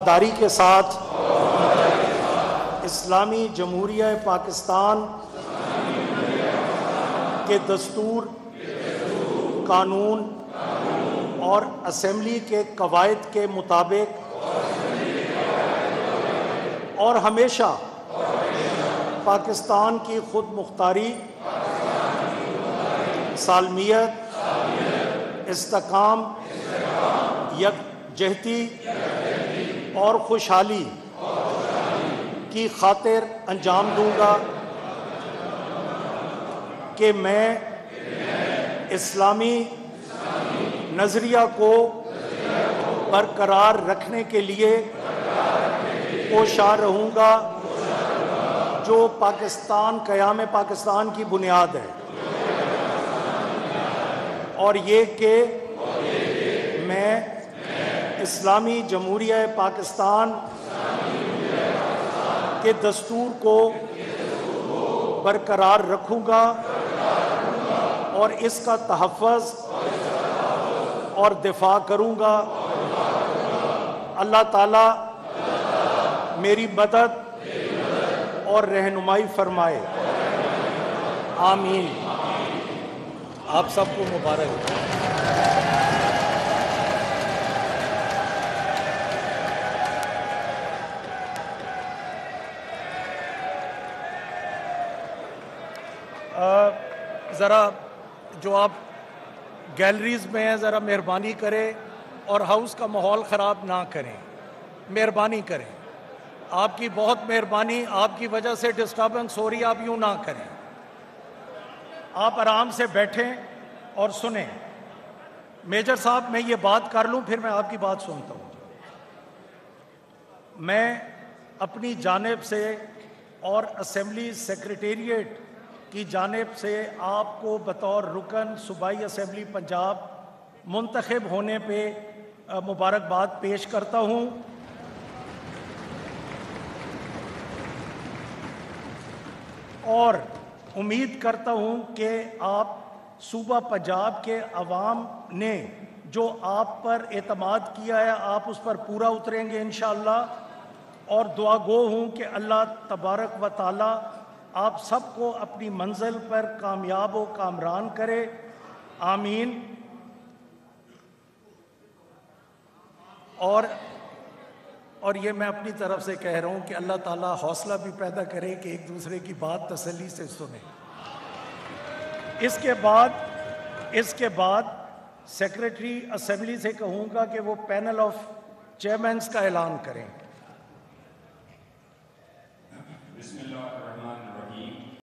दारी के साथ इस्लामी जमहूरिया पाकिस्तान के दस्तूर, कानून और असेंबली के कवायद के मुताबिक और हमेशा पाकिस्तान की खुद मुख्तारी, सालमियत, इस्तेकाम, यकजहती और खुशहाली की खातिर अंजाम दूंगा कि मैं इस्लामी नज़रिया को बरकरार रखने के लिए कोशा रहूँगा, जो पाकिस्तान क़याम पाकिस्तान की बुनियाद है, और ये कि मैं इस्लामी जमहूरिया पाकिस्तान के दस्तूर को बरकरार रखूँगा और इसका तहफ़्फ़ुज़ और दिफा करूँगा। अल्लाह ताला मेरी मदद और रहनुमाई फरमाए, आमीन। आप सबको मुबारक हो। ज़रा जो आप गैलरीज़ में हैं, ज़रा मेहरबानी करें और हाउस का माहौल ख़राब ना करें, मेहरबानी करें। आपकी बहुत मेहरबानी, आपकी वजह से डिस्टर्बेंस हो रही है, आप यूँ ना करें। आप आराम से बैठें और सुनें। मेजर साहब, मैं ये बात कर लूँ, फिर मैं आपकी बात सुनता हूँ। मैं अपनी जानिब से और असेंबली सेक्रेटेरिएट की जानिब से आपको बतौर रुकन सूबाई असेंबली पंजाब मुंतखब होने पे मुबारकबाद पेश करता हूँ। और उम्मीद करता हूँ कि आप सूबा पंजाब के अवाम ने जो आप पर एतमाद किया है, आप उस पर पूरा उतरेंगे इंशाअल्लाह। और दुआ गो हूँ कि अल्लाह तबारक व ताला आप सबको अपनी मंजिल पर कामयाब व कामरान करे, आमीन। और ये मैं अपनी तरफ से कह रहा हूँ कि अल्लाह ताला हौसला भी पैदा करे कि एक दूसरे की बात तसल्ली से सुने। इसके बाद सेक्रेटरी असेंबली से कहूँगा कि वो पैनल ऑफ चेयरमैन्स का ऐलान करें।